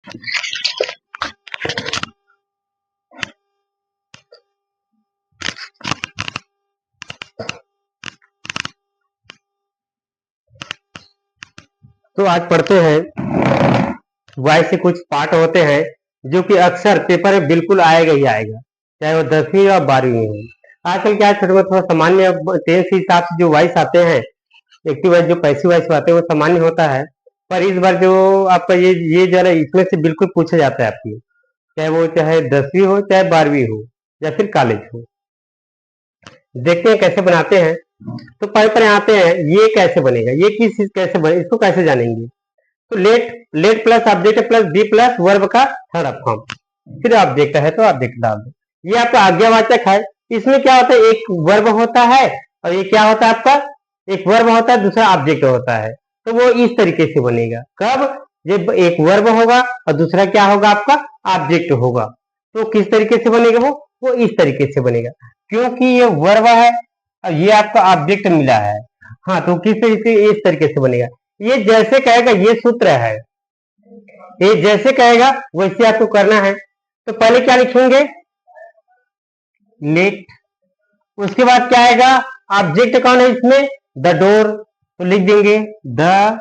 तो आज पढ़ते हैं वाई से कुछ पार्ट होते हैं जो कि अक्सर पेपर में बिल्कुल आएगा ही आएगा, चाहे वो 10वीं या 12वीं में हो। आजकल क्या छोटे में थोड़ा सामान्य 10 के हिसाब से जो वाइस आते हैं, एक्टिव वाइस जो पैसिव वाइस आते हैं वो सामान्य होता है। पर इस बार जो आपका ये जरा इसमें से बिल्कुल पूछा जाता है आपकी, चाहे 10वीं हो चाहे 12वीं हो या फिर कॉलेज हो। देखते हैं कैसे बनाते हैं। तो पहले पर आते हैं, ये कैसे बनेगा, ये किस चीज कैसे बने, इसको कैसे जानेंगे। तो late plus object plus D plus verb का थर्ड फॉर्म, फिर ऑब्जेक्ट है तो ऑब्जेक्ट डाल दो। ये आपका आज्ञावाचक है। इसमें क्या होता है, एक वर्ब होता है और ये क्या होता है आपका, एक वर्ब होता है दूसरा ऑब्जेक्ट होता है। तो वो इस तरीके से बनेगा। कब, जब एक वर्ब होगा और दूसरा क्या होगा आपका ऑब्जेक्ट होगा। तो किस तरीके से बनेगा वो इस तरीके से बनेगा, क्योंकि ये वर्ब है और ये आपका ऑब्जेक्ट मिला है। हाँ, तो किस तरीके, इस तरीके से बनेगा। ये जैसे कहेगा ये सूत्र है, ये जैसे कहेगा वैसे आपको करना है। तो पहले क्या लिखेंगे, लेट, उसके बाद क्या आएगा, ऑब्जेक्ट कौन है इसमें, द डोर, तो लिख देंगे द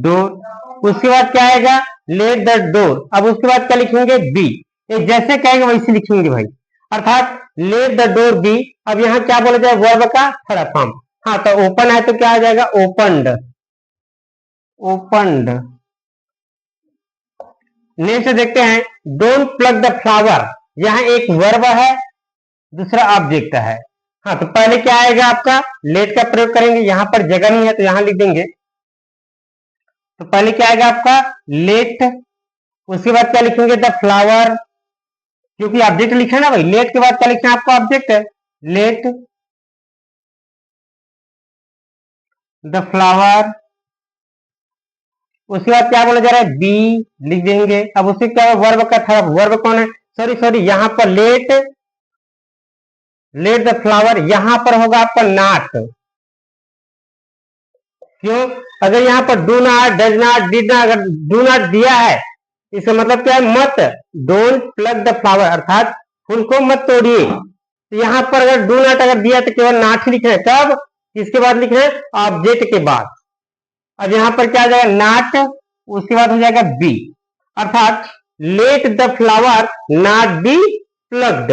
डोर। उसके बाद क्या आएगा, लेट द डोर। अब उसके बाद क्या लिखेंगे, बी। ये जैसे कहेगा वैसे लिखेंगे भाई, अर्थात लेट द डोर बी। अब यहाँ क्या बोला जाए, वर्ब का थर्ड फॉर्म। हाँ, तो ओपन है तो क्या आ जाएगा, ओपनड, ओपनड। नेक्स्ट देखते हैं, डोंट प्लग द फ्लावर। यहाँ एक वर्ब है दूसरा ऑब्जेक्ट है। हाँ, तो पहले क्या आएगा आपका, लेट का प्रयोग करेंगे। यहाँ पर जगह नहीं है तो यहाँ लिख देंगे। तो पहले क्या आएगा आपका लेट, उसके बाद क्या लिखेंगे, द फ्लावर, क्योंकि ऑब्जेक्ट लिखा है ना भाई। लेट के बाद क्या लिखना है आपका, ऑब्जेक्ट है, लेट द फ्लावर। उसके बाद क्या बोला जा रहा है, बी, लिख देंगे। अब उससे क्या है, वर्ब का था, वर्ब कौन है, सॉरी यहाँ पर लेट द फ्लावर, यहां पर होगा आपका नॉट। क्यों, अगर यहाँ पर do not, does not, did not, अगर डू नॉट दिया है इसका मतलब क्या है, मत, डोंट प्लग द फ्लावर, अर्थात फूल को मत तोड़िए। तो यहाँ पर अगर डू नॉट अगर दिया तो केवल नॉट ही लिखना है। कब, किसके बाद लिखना है, ऑब्जेक्ट के बाद। अब यहाँ पर क्या आ जाएगा, नॉट, उसके बाद हो जाएगा बी, अर्थात let the flower not be plucked.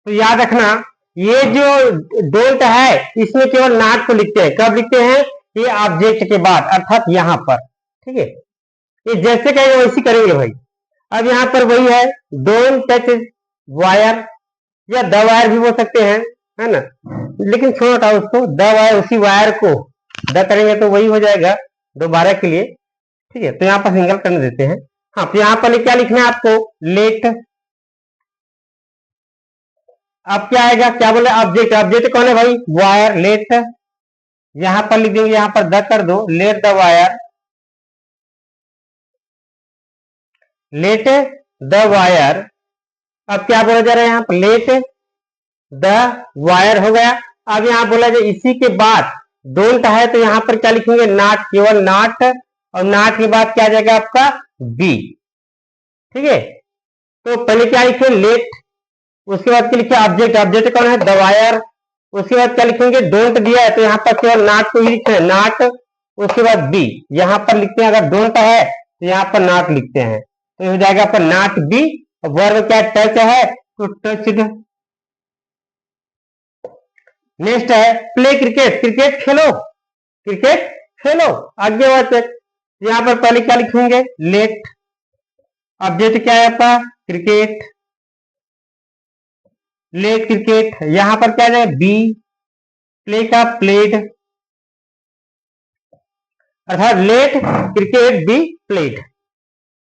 तो याद रखना, ये जो डोंट है इसमें केवल नॉट को लिखते हैं। कब लिखते हैं, ये ऑब्जेक्ट के बाद, अर्थात यहाँ पर। ठीक है, ये जैसे कहेंगे वैसे करेंगे भाई। अब यहाँ पर वही है, डोंट टच वायर, या द वायर भी बोल सकते हैं, है ना, लेकिन छोटा उसको, द वायर, उसी वायर को द करेंगे तो वही हो जाएगा दोबारा के लिए। ठीक है, तो यहाँ पर सिंगल करने देते हैं। हाँ, तो यहाँ पर क्या लिखना है आपको, लेट। अब क्या आएगा, क्या बोले, ऑब्जेक्ट, ऑब्जेक्ट कौन है भाई, वायर, लेट। यहां पर लिख देंगे, यहां पर द कर दो, let the wire, let the wire. अब क्या बोला जा रहा है, यहाँ पर लेट द वायर हो गया। अब यहाँ बोला जाए इसी के बाद डोंट है तो यहाँ पर क्या लिखेंगे, नॉट, केवल नॉट, और नॉट के बाद क्या आ जाएगा आपका बी। ठीक है, तो पहले क्या लिखे, लेट, उसके बाद क्या लिखे, ऑब्जेक्ट, ऑब्जेक्ट कौन है, द वायर। उसके बाद क्या लिखेंगे, डोंट दिया है तो यहाँ पर केवल नॉट को ही लिखते हैं, नॉट, उसके बाद बी। यहाँ पर लिखते हैं, अगर डोंट है तो यहाँ पर नॉट लिखते हैं, तो हो जाएगा पर नॉट बी। वर्ब क्या, टच है तो टच्ड। नेक्स्ट है प्ले क्रिकेट, क्रिकेट खेलो, क्रिकेट खेलो, आज्ञावाचक। यहाँ पर पहले क्या लिखेंगे, लेट, ऑब्जेक्ट क्या है आपका, क्रिकेट, लेट क्रिकेट। यहाँ पर क्या है, बी, प्ले का प्लेड, अर्थात लेट क्रिकेट बी प्लेड।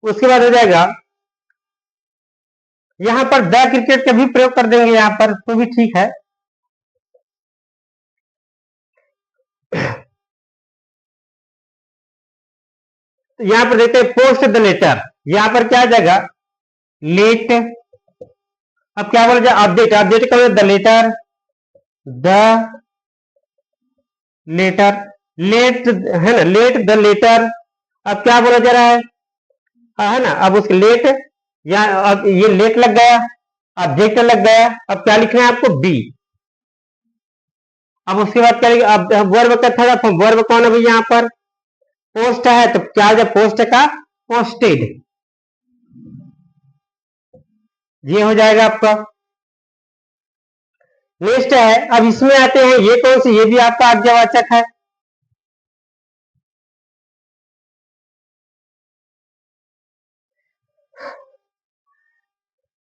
उसके बाद हो जाएगा, यहां पर द क्रिकेट का भी प्रयोग कर देंगे यहां पर, तो भी ठीक है। तो यहां पर देखते हैं पोस्ट द लेटर, यहां पर क्या आ जाएगा, लेट। अब क्या बोला जाए, ऑब्जेक्ट, ऑब्जेक्ट का the letter, the letter. Let है ना, लेट द लेटर। अब क्या बोला जा रहा है ना, अब उसके लेट या अब ये लेट लग गया, ऑब्जेक्ट लग गया, अब क्या लिखना है आपको, बी। अब उसके बाद क्या लिखा, अब वर्ब का थर्ड फॉर्म, वर्ब कौन है भाई यहाँ पर, पोस्ट है, तो क्या हो जाए पोस्ट का, पोस्टेड, ये हो जाएगा आपका। नेक्स्ट है, अब इसमें आते हैं, ये कौन सी, ये भी आपका आज्ञावाचक है।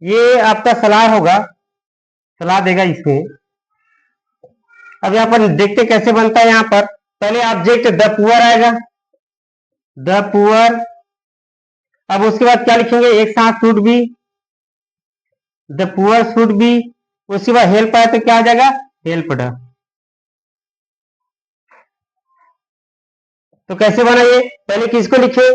ये आपका सलाह होगा, सलाह देगा इसमें। अब यहाँ पर देखते कैसे बनता है, यहाँ पर पहले ऑब्जेक्ट द पुअर आएगा, द पुअर। अब उसके बाद क्या लिखेंगे, एक साथ should be, the poor should be. उसके बाद हेल्प आए तो क्या आ जाएगा, हेल्प्ड। तो कैसे बना ये, पहले किसको लिखे,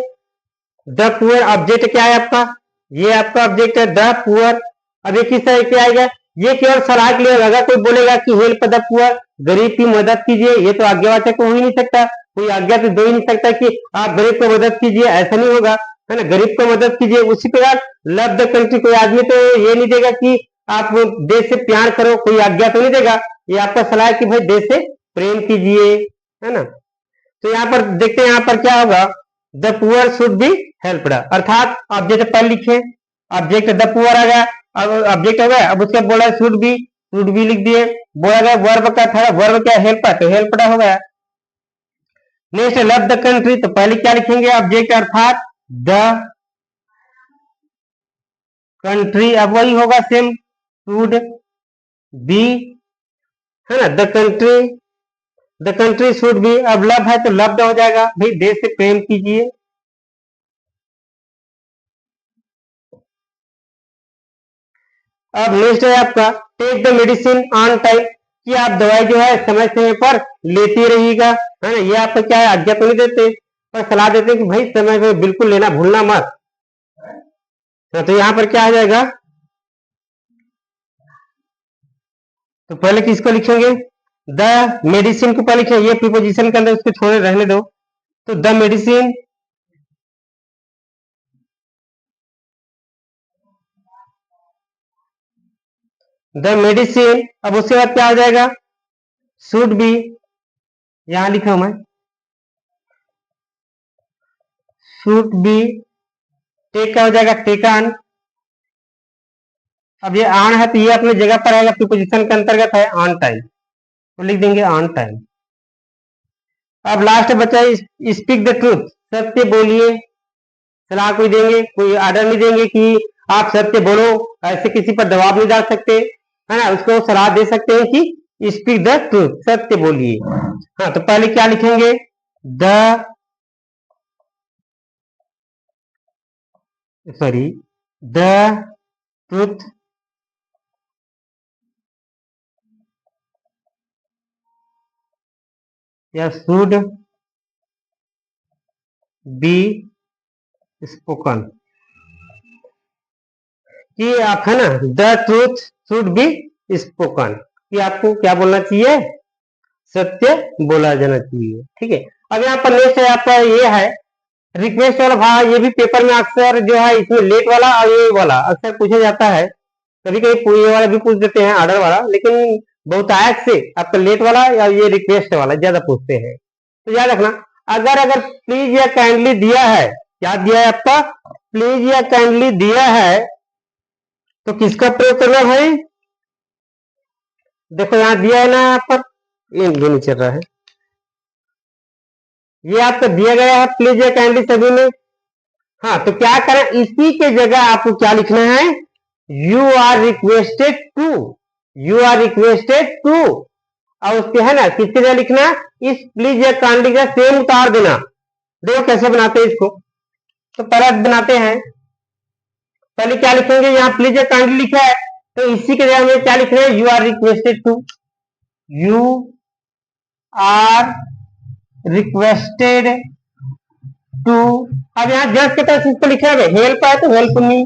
द पुअर, ऑब्जेक्ट क्या है आपका, ये आपका ऑब्जेक्ट है द पुअर। अब ये किस तरह से आएगा, ये केवल सलाह के लिए, अगर कोई बोलेगा कि हेल्प द पुअर, गरीब की मदद कीजिए, ये तो आज्ञावाचक हो ही नहीं सकता, कोई आज्ञा तो दे ही नहीं सकता कि आप गरीब को मदद कीजिए, ऐसा नहीं होगा, है ना, गरीब को मदद कीजिए। उसी प्रकार लव द कंट्री, कोई आदमी तो ये नहीं देगा कि आप देश से प्यार करो, कोई आज्ञा तो नहीं देगा, ये आपका सलाह है कि भाई देश से प्रेम कीजिए, है ना। तो यहाँ पर देखते हैं, यहाँ पर क्या होगा, the poor should be helped, अर्थात ऑब्जेक्ट पहले लिखे, ऑब्जेक्ट द पुअर आ गया, अब ऑब्जेक्ट हो गया, अब उसके बोला शुड बी लिख दिए, बोला गया वर्ब का था, वर्ब क्या हेल्प है, तो हेल्प्ड हो गया। नेक्स्ट लव द कंट्री, तो पहले क्या लिखेंगे, ऑब्जेक्ट अर्थात द कंट्री, अब वही होगा सेम, शुड बी, है ना, द कंट्री शुड बी। अब लव है तो लव्ड हो जाएगा, भाई देश से प्रेम कीजिए। अब नेक्स्ट है आपका take the medicine on time, कि आप दवाई जो है समय समय पर लेते रहिएगा, है ना, ये आपको क्या है, आज्ञा तो नहीं देते, पर सलाह देते हैं कि भाई समय पे बिल्कुल लेना, भूलना मत। तो यहाँ पर क्या आ जाएगा, तो पहले किसको लिखेंगे, द मेडिसिन को पहले लिखेंगे, ये प्रीपोजिशन के अंदर उसको छोड़े रहने दो, तो द मेडिसिन, द मेडिसिन। अब उसके बाद क्या हो जाएगा, शुड बी, यहां लिखा हूं मैं, शुड बी, टेक का हो जाएगा टेकन। अब ये ऑन है तो ये अपनी जगह पर आएगा, प्रीपोजिशन के अंतर्गत है, ऑन टाइम, तो लिख देंगे ऑन टाइम। अब लास्ट बचा स्पीक द ट्रूथ, सत्य बोलिए, सलाह कोई देंगे, कोई आर्डर नहीं देंगे कि आप सत्य बोलो, ऐसे किसी पर दबाव नहीं डाल सकते, है ना, उसको सलाह दे सकते हैं कि स्पीक द ट्रूथ, सत्य बोलिए। हाँ, तो पहले क्या लिखेंगे, द सॉरी द ट्रूथ या शुड बी स्पोकन, कि आप, है ना, the truth should be spoken, कि आपको क्या बोलना चाहिए, सत्य बोला जाना चाहिए। ठीक है, अब यहाँ पर नेक्स्ट है आपका, ये है रिक्वेस्ट वाला भाग, ये भी पेपर में अक्सर जो है, इसमें लेट वाला और ये वाला अक्सर पूछा जाता है, कभी कभी ये वाला भी पूछ देते हैं, ऑर्डर वाला, लेकिन बहुतायत से आपका लेट वाला या ये रिक्वेस्ट वाला ज्यादा पूछते हैं। तो याद रखना, अगर अगर प्लीज या काइंडली दिया है, क्या दिया है आपका, प्लीज या काइंडली दिया है, तो किसका प्रयोग करना भाई, देखो यहाँ दिया है ना, यहाँ पर ये नहीं चल रहा है, ये आपको दिया गया है प्लीज या काइंडली सभी में। हाँ, तो क्या करें, इसी के जगह आपको क्या लिखना है, you are requested to, you are requested to, और उसके है ना किसके जगह लिखना, इस प्लीज या काइंडली का सेम उतार देना। देखो कैसे बनाते हैं इसको, तो पहले बनाते हैं, पहले क्या लिखेंगे, यहाँ प्लीज या काइंडली लिखा है, तो इसी के जगह में क्या लिखना है, you are requested to, you are requested to. अब यहाँ जस्ट के तरह इसको लिखा है, हेल्प है तो हेल्प मी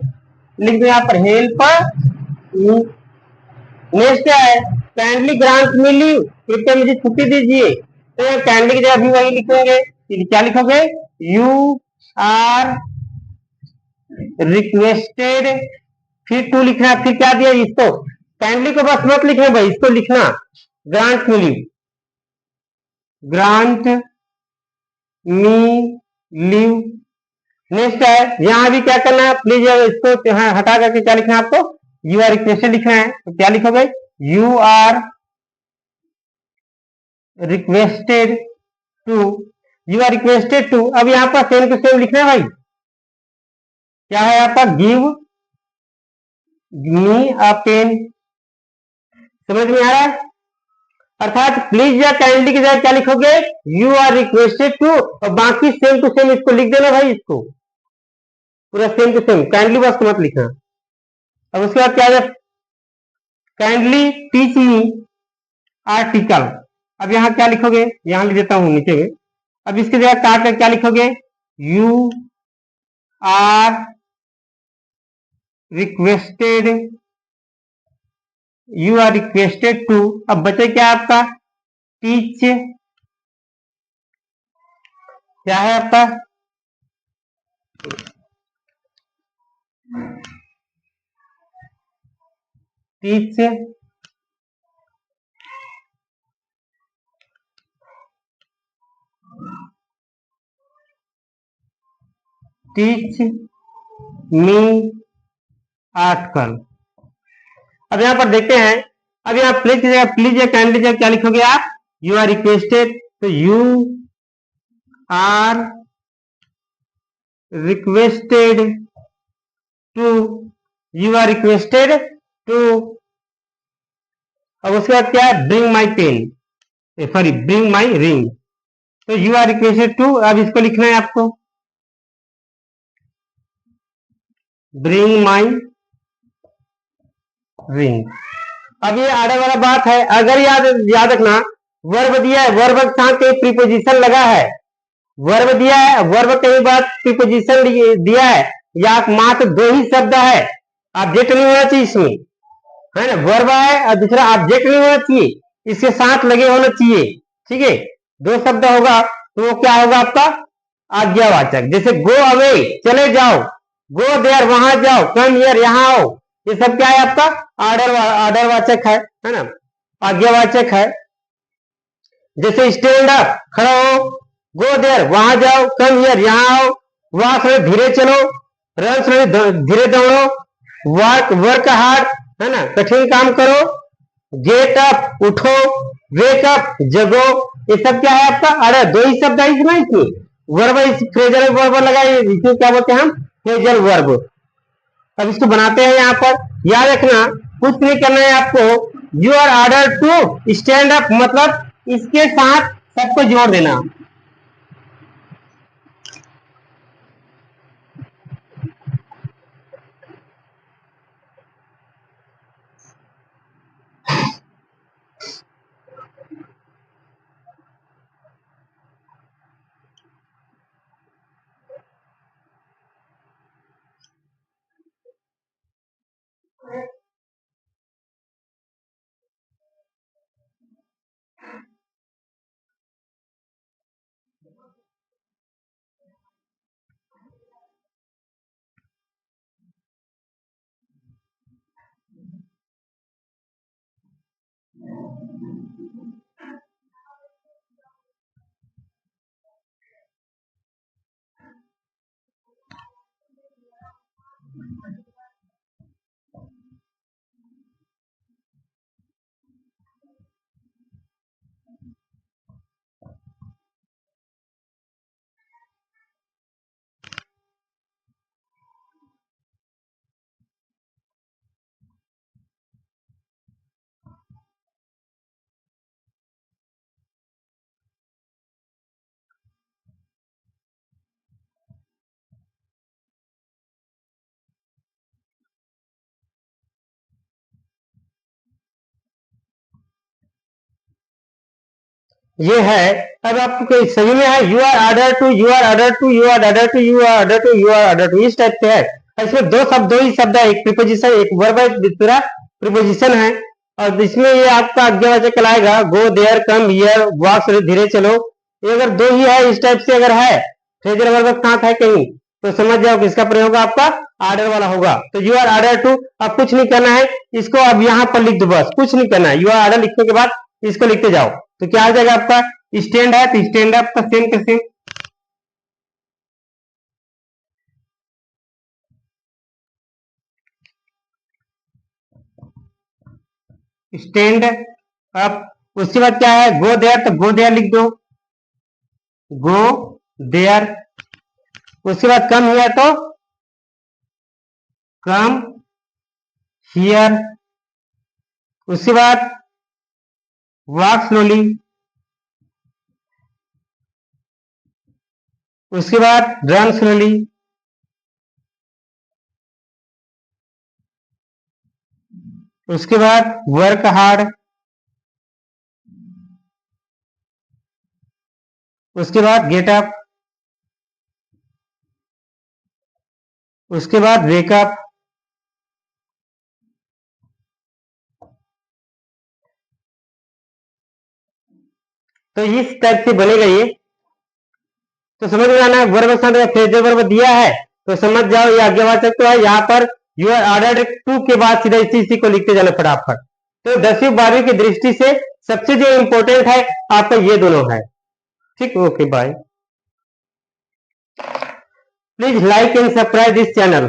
लिख दो, यहाँ पर हेल्प मी। नेक्स्ट क्या है, काइंडली ग्रांट मी लीव, कृपया मुझे छुट्टी दीजिए, तो यहाँ कैंडली की जगह भी वही लिखेंगे, क्या लिखोगे, यू आर रिक्वेस्टेड, फिर टू लिखना, फिर क्या दिया इसको, काइंडली को बस मत लिखना भाई, इसको लिखना, ग्रांट मी लीव, ग्रांट मी लीव। नेक्स्ट है, यहां भी क्या करना है, प्लीज इसको हटा करके क्या लिखना है आपको, यू आर रिक्वेस्टेड लिखना है, तो क्या लिखोगे, you are requested to, you are requested to, अब यहाँ पर सेम टू सेम लिखना है भाई, क्या है आपका, गिव मी अ पेन, समझ में आ रहा है, अर्थात प्लीज या काइंडली की जगह क्या लिखोगे, यू आर रिक्वेस्टेड टू, और बाकी सेम टू सेम इसको लिख देना भाई, इसको पूरा सेम टू सेम, काइंडली बस मत लिखना। अब उसके बाद क्या है, काइंडली टीच मी आर्टिकल, अब यहाँ क्या लिखोगे, यहां लिख देता हूं नीचे में, अब इसकी जगह काट कर क्या लिखोगे, you are requested, you are requested to, अब बचे क्या आपका, टीच, क्या है आपका, टीच टीच मी आर्टिकल। अब यहां पर देखते हैं, अब यहाँ प्लीज की जगह प्लीज या काइंडली जगह क्या लिखोगे आप, यू आर रिक्वेस्टेड, तो you are requested to, you are requested to, अब उसके बाद क्या है, bring my pen, sorry bring my ring, तो यू आर रिक्वेस्टेड टू, अब इसको लिखना है आपको, ब्रिंग माई रिंग। अब ये आगे वाला बात है, अगर याद याद रखना, वर्ब दिया है, वर्ब के साथ कहीं प्रीपोजिशन लगा है, वर्ब दिया है, वर्ब कई बार प्रीपोजिशन दिया है, या मात्र दो ही शब्द है, ऑब्जेक्ट नहीं होना चाहिए इसमें, है ना, वर्ब है और दूसरा ऑब्जेक्ट नहीं होना चाहिए, इसके साथ लगे होना चाहिए, ठीक है, दो शब्द होगा तो वो क्या होगा आपका, आज्ञावाचक, जैसे गो अवे चले जाओ, गो देयर वहां जाओ, कम हियर यहाँ आओ, ये सब क्या है आपका, ऑर्डर वाचक है ना, आज्ञावाचक है। जैसे स्टैंड अप खड़ा हो, गो देयर वहां जाओ, कम हियर यहाँ आओ, वॉक धीरे चलो, रन धीरे दौड़ो, वर्क वर्क हार्ड, है ना, कठिन काम करो, गेट अप उठो, वेक अप जगो, ये सब क्या है आपका, अरे दो ही शब्द है इसमें, इसमें वर्ब, इस फ्रेजल वर्ब लगाए, इसको क्या बोलते हैं हम, फ्रेजल वर्ब। अब इसको बनाते हैं, यहाँ पर याद रखना, कुछ नहीं करना है आपको, you are order to stand up, मतलब इसके साथ सबको जोड़ देना, ये है। अब आपको सही में है, you are order to, you are order to, you are order to, you are order to, you are order to, इस टाइप से है, इसमें दो ही शब्द है, एक प्रीपोजिशन, एक वर्ब है, दूसरा प्रीपोजिशन है, और इसमें ये आपका आज्ञावाचक कहलाएगा go there, come here, walk, धीरे चलो। ये अगर दो ही है, इस टाइप से अगर है, फ्रेजल वर्ब साथ है कहीं, तो समझ जाओ किसका प्रयोग आपका आर्डर वाला होगा। तो यू आर ऑर्डर टू, अब कुछ नहीं करना है, इसको अब यहाँ पर लिख दो, बस कुछ नहीं करना है। यू आर ऑर्डर लिखने के बाद इसको लिखते जाओ, तो क्या आ जाएगा आपका स्टैंड है, तो स्टैंड आपका सेम का सेम। स्टैंड अप, उसके बाद क्या है गो देयर, तो गो देयर लिख दो, गो देयर। उसके बाद कम हियर, तो कम हियर। उसके बाद वॉक स्लोली। उसके बाद रन स्लोली। उसके बाद वर्क हार्ड। उसके बाद गेट अप। उसके बाद वेकअप। तो इस टाइप से बनेगा ये। तो समझ में आना है, वर्ब साथ फ्रेजल वर्ब दिया है तो समझ जाओ ये आज्ञावाचक तो है। यहाँ पर यू आर ऑर्डर्ड टू के बाद सीधा इसी को लिखते जाना फटाफट। तो 10वीं 12वीं की दृष्टि से सबसे जो इंपॉर्टेंट है आपका ये दोनों है। ठीक, okay bye. Please like and subscribe this channel.